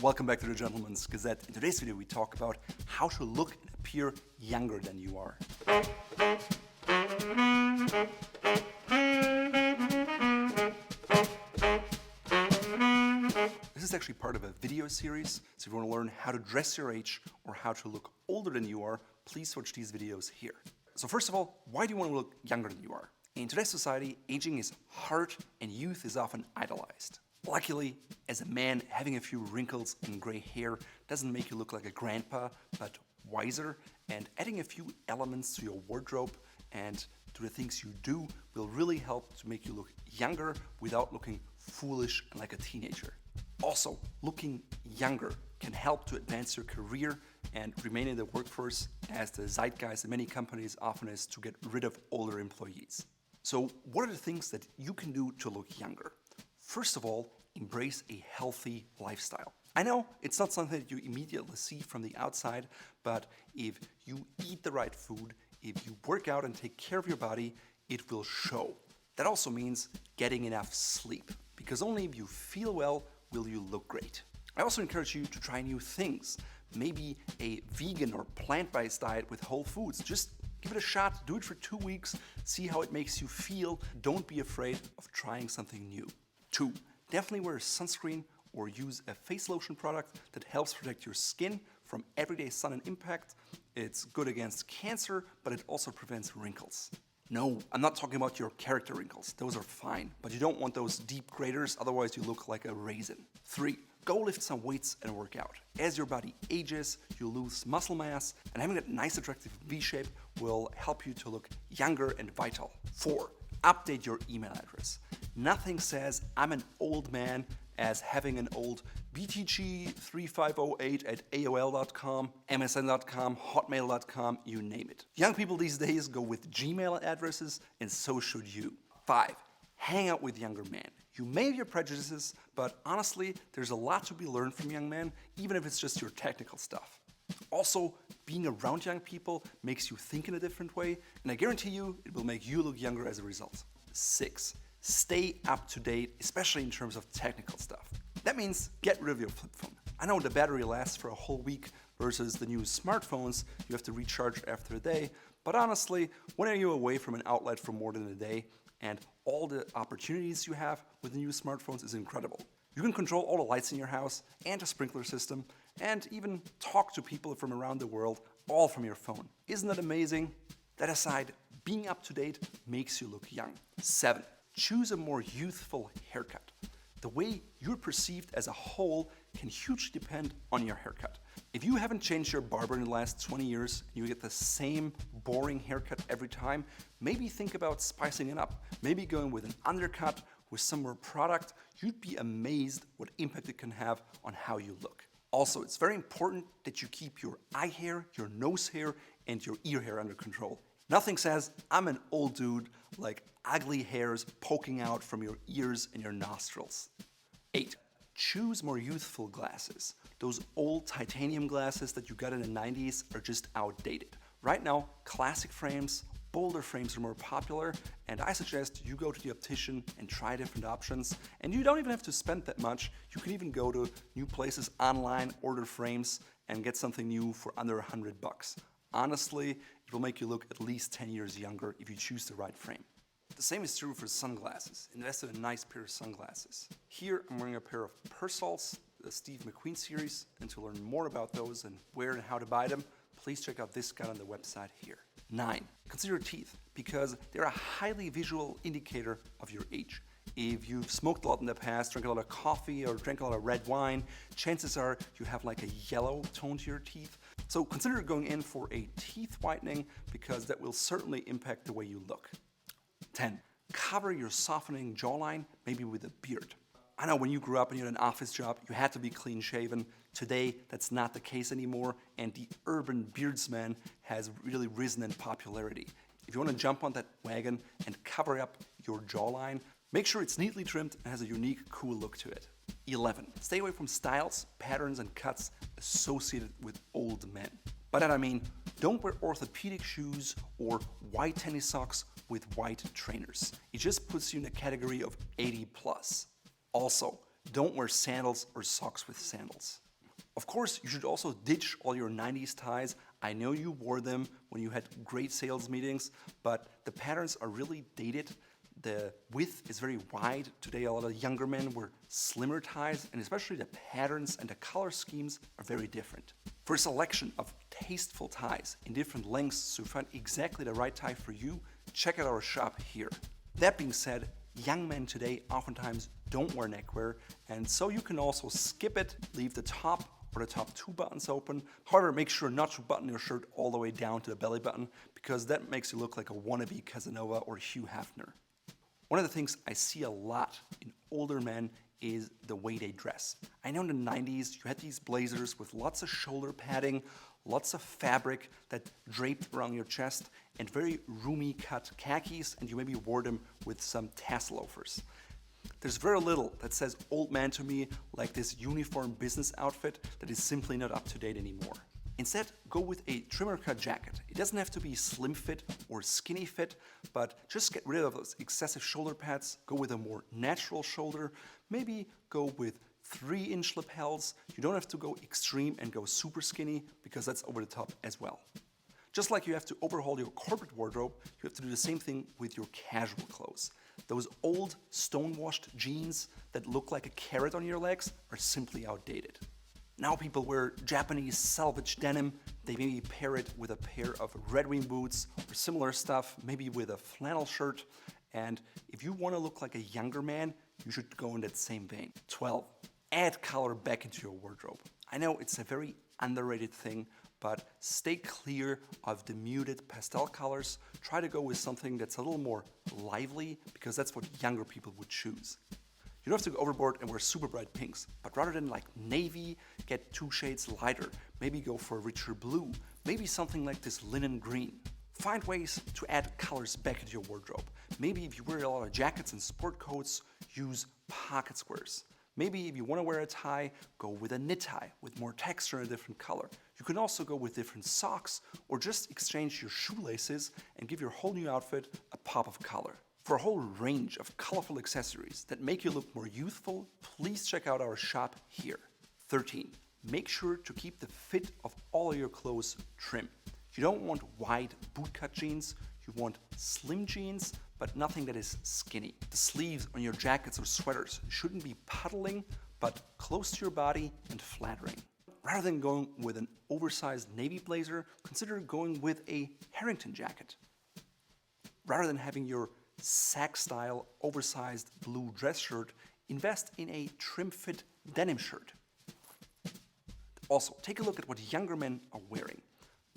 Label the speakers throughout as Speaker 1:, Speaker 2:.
Speaker 1: Welcome back to the Gentleman's Gazette. In today's video we talk about how to look and appear younger than you are. This is actually part of a video series, so if you want to learn how to dress your age or how to look older than you are, please watch these videos here. So first of all, why do you want to look younger than you are? In today's society, aging is hard and youth is often idolized. Luckily, as a man, having a few wrinkles and gray hair doesn't make you look like a grandpa, but wiser, and adding a few elements to your wardrobe and to the things you do will really help to make you look younger without looking foolish and like a teenager. Also, looking younger can help to advance your career and remain in the workforce, as the zeitgeist in many companies often is to get rid of older employees. So what are the things that you can do to look younger? First of all, embrace a healthy lifestyle. I know it's not something that you immediately see from the outside, but if you eat the right food, if you work out and take care of your body, it will show. That also means getting enough sleep, because only if you feel well will you look great. I also encourage you to try new things. Maybe a vegan or plant-based diet with whole foods. Just give it a shot, do it for 2 weeks, see how it makes you feel. Don't be afraid of trying something new. 2. Definitely wear sunscreen or use a face lotion product that helps protect your skin from everyday sun and impact. It's good against cancer, but it also prevents wrinkles. No, I'm not talking about your character wrinkles. Those are fine, but you don't want those deep craters, otherwise you look like a raisin. 3. Go lift some weights and work out. As your body ages, you lose muscle mass, and having that nice attractive V shape will help you to look younger and vital. 4. Update your email address. Nothing says I'm an old man as having an old btg3508 at aol.com, msn.com, hotmail.com, you name it. Young people these days go with Gmail addresses, and so should you. 5. Hang out with younger men. You may have your prejudices, but honestly, there's a lot to be learned from young men, even if it's just your technical stuff. Also, being around young people makes you think in a different way, and I guarantee you it will make you look younger as a result. 6. Stay up to date, especially in terms of technical stuff. That means get rid of your flip phone. I know the battery lasts for a whole week versus the new smartphones you have to recharge after a day, but honestly, when are you away from an outlet for more than a day? And all the opportunities you have with the new smartphones is incredible. You can control all the lights in your house and a sprinkler system, and even talk to people from around the world, all from your phone. Isn't that amazing? That aside, being up to date makes you look young. 7. Choose a more youthful haircut. The way you're perceived as a whole can hugely depend on your haircut. If you haven't changed your barber in the last 20 years and you get the same boring haircut every time, maybe think about spicing it up. Maybe going with an undercut with some more product. You'd be amazed what impact it can have on how you look. Also, it's very important that you keep your eye hair, your nose hair, and your ear hair under control. Nothing says, I'm an old dude, like ugly hairs poking out from your ears and your nostrils. 8. Choose more youthful glasses. Those old titanium glasses that you got in the 90s are just outdated. Right now, classic frames, bolder frames are more popular, and I suggest you go to the optician and try different options. And you don't even have to spend that much. You can even go to new places online, order frames, and get something new for under $100. Honestly, it will make you look at least 10 years younger if you choose the right frame. The same is true for sunglasses. Invest in a nice pair of sunglasses. Here I'm wearing a pair of Persols, the Steve McQueen series, and to learn more about those and where and how to buy them, please check out this guide on the website here. 9. Consider your teeth, because they're a highly visual indicator of your age. If you've smoked a lot in the past, drank a lot of coffee, or drank a lot of red wine, chances are you have like a yellow tone to your teeth. So consider going in for a teeth whitening, because that will certainly impact the way you look. 10. Cover your softening jawline, maybe with a beard. I know when you grew up and you had an office job, you had to be clean shaven. Today, that's not the case anymore, and the urban beardsman has really risen in popularity. If you want to jump on that wagon and cover up your jawline, make sure it's neatly trimmed and has a unique, cool look to it. 11. Stay away from styles, patterns, and cuts associated with old men. By that I mean, don't wear orthopedic shoes or white tennis socks with white trainers. It just puts you in the category of 80+. Also, don't wear sandals or socks with sandals. Of course, you should also ditch all your 90s ties. I know you wore them when you had great sales meetings, but the patterns are really dated. The width is very wide. Today, a lot of younger men wear slimmer ties, and especially the patterns and the color schemes are very different. For a selection of tasteful ties in different lengths to find exactly the right tie for you, check out our shop here. That being said, young men today oftentimes don't wear neckwear, and so you can also skip it, leave the top or the top 2 buttons open. However, make sure not to button your shirt all the way down to the belly button, because that makes you look like a wannabe Casanova or Hugh Hefner. One of the things I see a lot in older men is the way they dress. I know in the 90s you had these blazers with lots of shoulder padding, lots of fabric that draped around your chest, and very roomy cut khakis, and you maybe wore them with some tassel loafers. There's very little that says old man to me like this uniform business outfit that is simply not up to date anymore. Instead, go with a trimmer cut jacket. It doesn't have to be slim fit or skinny fit, but just get rid of those excessive shoulder pads, go with a more natural shoulder, maybe go with 3-inch lapels. You don't have to go extreme and go super skinny, because that's over the top as well. Just like you have to overhaul your corporate wardrobe, you have to do the same thing with your casual clothes. Those old stone-washed jeans that look like a carrot on your legs are simply outdated. Now people wear Japanese salvage denim. They maybe pair it with a pair of Red Wing boots or similar stuff, maybe with a flannel shirt. And if you want to look like a younger man, you should go in that same vein. 12. Add color back into your wardrobe. I know it's a very underrated thing, but stay clear of the muted pastel colors. Try to go with something that's a little more lively, because that's what younger people would choose. You don't have to go overboard and wear super bright pinks, but rather than like navy, get 2 shades lighter. Maybe go for a richer blue, maybe something like this linen green. Find ways to add colors back into your wardrobe. Maybe if you wear a lot of jackets and sport coats, use pocket squares. Maybe if you want to wear a tie, go with a knit tie with more texture and a different color. You can also go with different socks, or just exchange your shoelaces and give your whole new outfit a pop of color. For a whole range of colorful accessories that make you look more youthful, please check out our shop here. 13. Make sure to keep the fit of all of your clothes trim. You don't want wide bootcut jeans, you want slim jeans, but nothing that is skinny. The sleeves on your jackets or sweaters shouldn't be puddling, but close to your body and flattering. Rather than going with an oversized navy blazer, consider going with a Harrington jacket. Rather than having your sack-style oversized blue dress shirt, invest in a trim-fit denim shirt. Also, take a look at what younger men are wearing.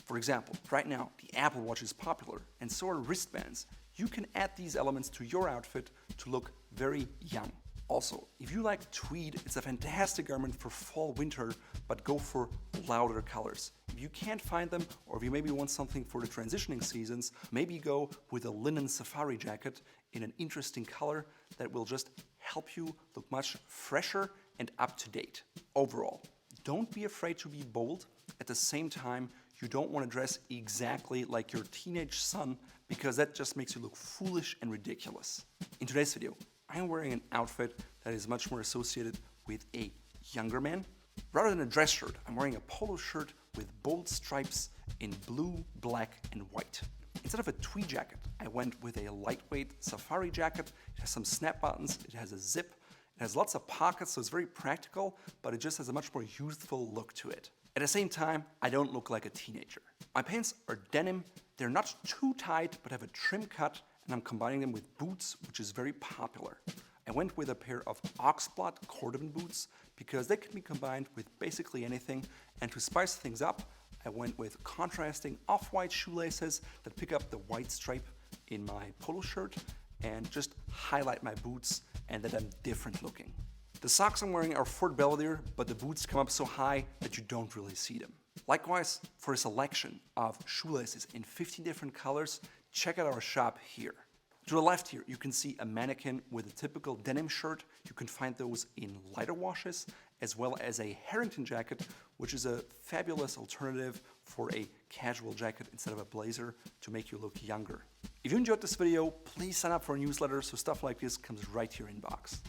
Speaker 1: For example, right now, the Apple Watch is popular, and so are wristbands. You can add these elements to your outfit to look very young. Also, if you like tweed, it's a fantastic garment for fall/winter, but go for louder colors. If you can't find them, or if you maybe want something for the transitioning seasons, maybe go with a linen safari jacket in an interesting color that will just help you look much fresher and up to date. Overall, don't be afraid to be bold. At the same time, you don't want to dress exactly like your teenage son, because that just makes you look foolish and ridiculous. In today's video, I'm wearing an outfit that is much more associated with a younger man. Rather than a dress shirt, I'm wearing a polo shirt with bold stripes in blue, black, and white. Instead of a tweed jacket, I went with a lightweight safari jacket. It has some snap buttons, it has a zip, it has lots of pockets, so it's very practical, but it just has a much more youthful look to it. At the same time, I don't look like a teenager. My pants are denim, they're not too tight, but have a trim cut, and I'm combining them with boots, which is very popular. I went with a pair of oxblood cordovan boots because they can be combined with basically anything, and to spice things up, I went with contrasting off-white shoelaces that pick up the white stripe in my polo shirt and just highlight my boots and that I'm different looking. The socks I'm wearing are Fort Belvedere, but the boots come up so high that you don't really see them. Likewise, for a selection of shoelaces in 15 different colors, check out our shop here. To the left here, you can see a mannequin with a typical denim shirt. You can find those in lighter washes, as well as a Harrington jacket, which is a fabulous alternative for a casual jacket instead of a blazer to make you look younger. If you enjoyed this video, please sign up for a newsletter so stuff like this comes right to your inbox.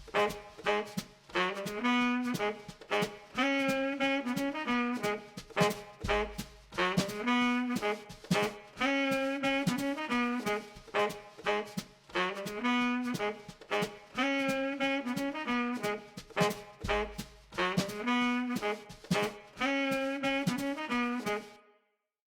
Speaker 2: Bye.